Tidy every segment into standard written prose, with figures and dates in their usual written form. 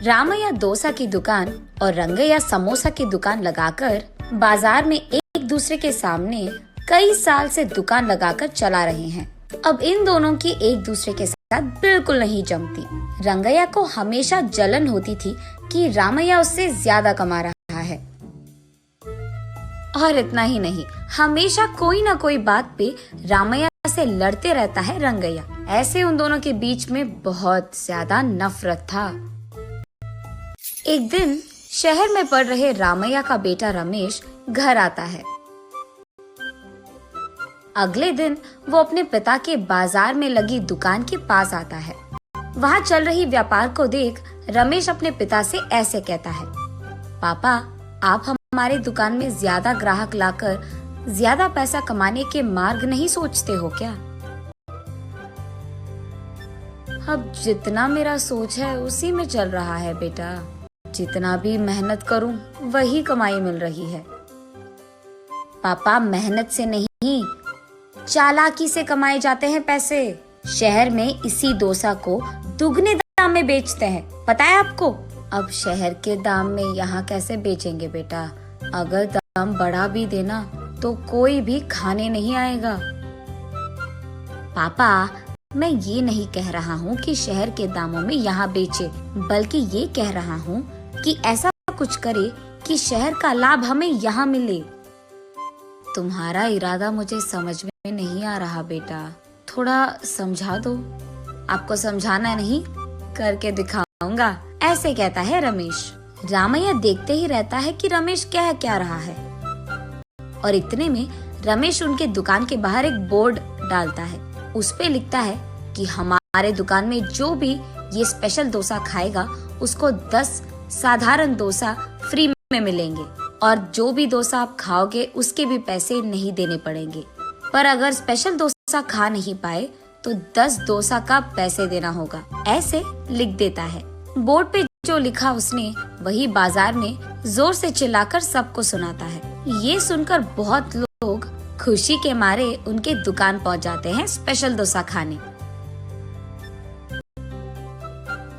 रामैया डोसा की दुकान और रंगैया समोसा की दुकान लगाकर बाजार में एक दूसरे के सामने कई साल से दुकान लगाकर चला रहे हैं। अब इन दोनों की एक दूसरे के साथ बिल्कुल नहीं जमती। रंगैया को हमेशा जलन होती थी कि रामैया उससे ज्यादा कमा रहा है। और इतना ही नहीं, हमेशा कोई ना कोई बात पे रामैया से लड़ते रहता है रंगैया। ऐसे उन दोनों के बीच में बहुत ज्यादा नफरत था। एक दिन शहर में पढ़ रहे रामैया का बेटा रमेश घर आता है। अगले दिन वो अपने पिता के बाजार में लगी दुकान के पास आता है। वहाँ चल रही व्यापार को देख रमेश अपने पिता से ऐसे कहता है, पापा, आप हमारे दुकान में ज्यादा ग्राहक लाकर ज्यादा पैसा कमाने के मार्ग नहीं सोचते हो क्या? अब जितना मेरा सोच है उसी में चल रहा है बेटा। जितना भी मेहनत करूं वही कमाई मिल रही है। पापा, मेहनत से नहीं, चालाकी से कमाए जाते हैं पैसे। शहर में इसी डोसा को दुगने दाम में बेचते हैं, पता है आपको? अब शहर के दाम में यहाँ कैसे बेचेंगे बेटा? अगर दाम बढ़ा भी देना तो कोई भी खाने नहीं आएगा। पापा, मैं ये नहीं कह रहा हूँ कि शहर के दामों में यहाँ बेचे, बल्कि ये कह रहा हूँ कि ऐसा कुछ करे कि शहर का लाभ हमें यहाँ मिले। तुम्हारा इरादा मुझे समझ में नहीं आ रहा बेटा, थोड़ा समझा दो। आपको समझाना नहीं, करके दिखाऊंगा, ऐसे कहता है रमेश। रामैया देखते ही रहता है कि रमेश कह क्या रहा है। और इतने में रमेश उनके दुकान के बाहर एक बोर्ड डालता है। उस पे लिखता है कि हमारे दुकान में जो भी ये स्पेशल डोसा खाएगा उसको 10 साधारण डोसा फ्री में मिलेंगे, और जो भी डोसा आप खाओगे उसके भी पैसे नहीं देने पड़ेंगे। पर अगर स्पेशल डोसा खा नहीं पाए तो 10 डोसा का पैसे देना होगा, ऐसे लिख देता है। बोर्ड पे जो लिखा उसने वही बाजार में जोर से चिल्लाकर सबको सुनाता है। ये सुनकर बहुत लोग खुशी के मारे उनके दुकान पहुंच जाते हैं स्पेशल डोसा खाने।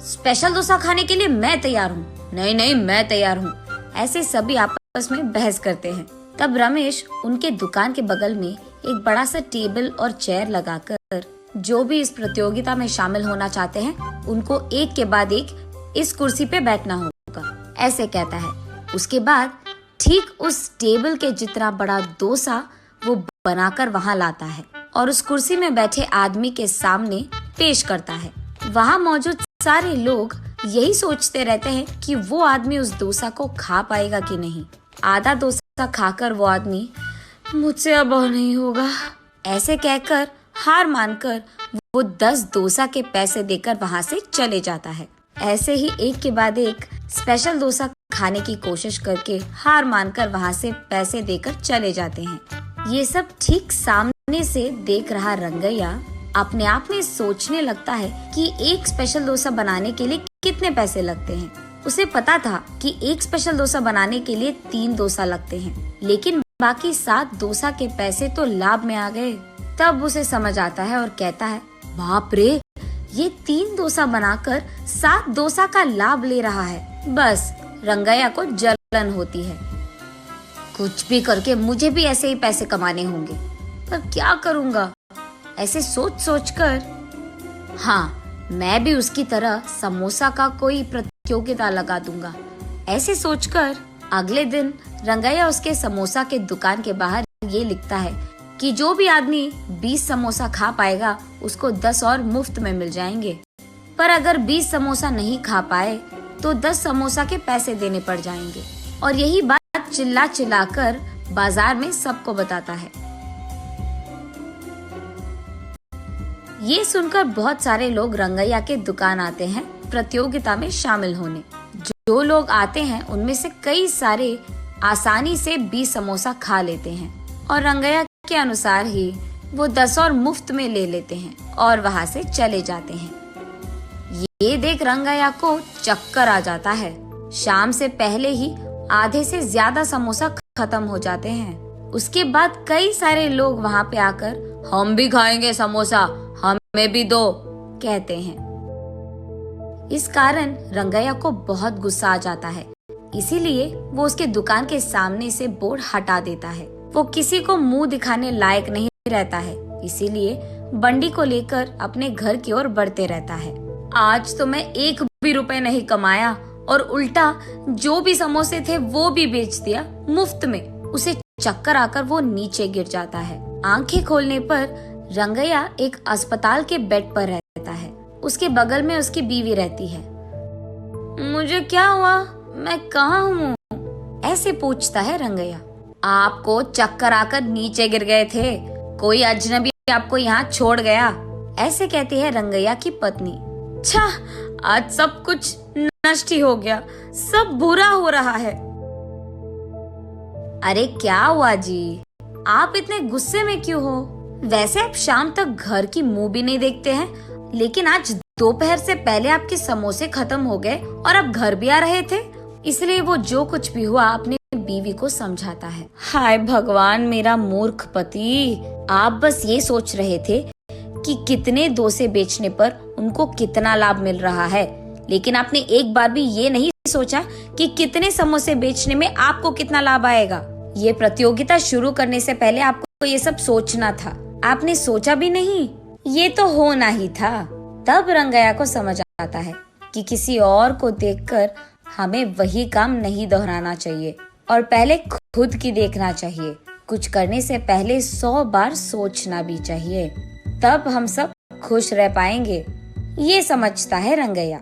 स्पेशल डोसा खाने के लिए मैं तैयार हूँ। नहीं नहीं, मैं तैयार हूँ। ऐसे सभी आपस में बहस करते हैं। तब रमेश उनके दुकान के बगल में एक बड़ा सा टेबल और चेयर लगाकर जो भी इस प्रतियोगिता में शामिल होना चाहते हैं उनको एक के बाद एक इस कुर्सी पे बैठना होगा, ऐसे कहता है। उसके बाद ठीक उस टेबल के जितना बड़ा डोसा वो बनाकर वहाँ लाता है और उस कुर्सी में बैठे आदमी के सामने पेश करता है। वहाँ मौजूद सारे लोग यही सोचते रहते हैं कि वो आदमी उस डोसा को खा पाएगा कि नहीं। आधा डोसा खाकर वो आदमी, मुझसे अब नहीं होगा, ऐसे कहकर हार मानकर वो 10 डोसा के पैसे देकर वहाँ से चले जाता है। ऐसे ही एक के बाद एक स्पेशल डोसा खाने की कोशिश करके हार मानकर वहाँ से पैसे देकर चले जाते हैं। ये सब ठीक सामने से देख रहा रंगैया अपने आप में सोचने लगता है कि एक स्पेशल डोसा बनाने के लिए कितने पैसे लगते हैं। उसे पता था कि एक स्पेशल डोसा बनाने के लिए 3 डोसा लगते हैं, लेकिन बाकी 7 डोसा के पैसे तो लाभ में आ गए। तब उसे समझ आता है और कहता है, बाप रे, ये 3 डोसा बनाकर 7 डोसा का लाभ ले रहा है। बस रंगैया को जलन होती है। कुछ भी करके मुझे भी ऐसे ही पैसे कमाने होंगे, पर क्या करूँगा? ऐसे सोच सोच कर, हाँ, मैं भी उसकी तरह समोसा का कोई प्रतियोगिता लगा दूंगा, ऐसे सोचकर अगले दिन रंगैया उसके समोसा के दुकान के बाहर ये लिखता है कि जो भी आदमी 20 समोसा खा पाएगा उसको 10 और मुफ्त में मिल जाएंगे। पर अगर 20 समोसा नहीं खा पाए तो 10 समोसा के पैसे देने पड़ जाएंगे। और यही बात चिल्ला चिल्लाकर बाजार में सबको बताता है। ये सुनकर बहुत सारे लोग रंगैया के दुकान आते हैं प्रतियोगिता में शामिल होने। जो लोग आते हैं उनमें से कई सारे आसानी से 20 समोसा खा लेते हैं और रंगैया के अनुसार ही वो 10 और मुफ्त में ले लेते हैं और वहाँ से चले जाते हैं। ये देख रंगैया को चक्कर आ जाता है। शाम से पहले ही आधे से ज्यादा समोसा खत्म हो जाते हैं। उसके बाद कई सारे लोग वहाँ पे आकर, हम भी खाएंगे समोसा, हमें भी दो, कहते हैं। इस कारण रंगैया को बहुत गुस्सा आ जाता है। इसीलिए वो उसके दुकान के सामने से बोर्ड हटा देता है। वो किसी को मुंह दिखाने लायक नहीं रहता है, इसीलिए बंडी को लेकर अपने घर की ओर बढ़ते रहता है। आज तो मैं 1 भी रुपए नहीं कमाया और उल्टा जो भी समोसे थे वो भी बेच दिया मुफ्त में। उसे चक्कर आकर वो नीचे गिर जाता है। आंखें खोलने पर रंगैया एक अस्पताल के बेड पर रहता है। उसके बगल में उसकी बीवी रहती है। मुझे क्या हुआ, मैं कहाँ हूँ? ऐसे पूछता है रंगैया। आपको चक्कर आकर नीचे गिर गए थे, कोई अजनबी आपको यहाँ छोड़ गया, ऐसे कहती है रंगैया की पत्नी। छा, आज सब कुछ नष्ट ही हो गया, सब बुरा हो रहा है। अरे क्या हुआ जी, आप इतने गुस्से में क्यों हो? वैसे आप शाम तक घर की मुंह भी नहीं देखते हैं, लेकिन आज दोपहर से पहले आपके समोसे खत्म हो गए और आप घर भी आ रहे थे। इसलिए वो जो कुछ भी हुआ अपनी बीवी को समझाता है। हाय भगवान, मेरा मूर्ख पति, आप बस ये सोच रहे थे कि कितने डोसे बेचने पर उनको कितना लाभ मिल रहा है, लेकिन आपने एक बार भी ये नहीं सोचा कि कितने समोसे बेचने में आपको कितना लाभ आएगा। ये प्रतियोगिता शुरू करने से पहले आपको ये सब सोचना था, आपने सोचा भी नहीं, ये तो होना ही था। तब रंगैया को समझ आता है कि किसी और को देखकर हमें वही काम नहीं दोहराना चाहिए और पहले खुद की देखना चाहिए। कुछ करने से पहले 100 बार सोचना भी चाहिए, तब हम सब खुश रह पाएंगे। ये समझता है रंगैया।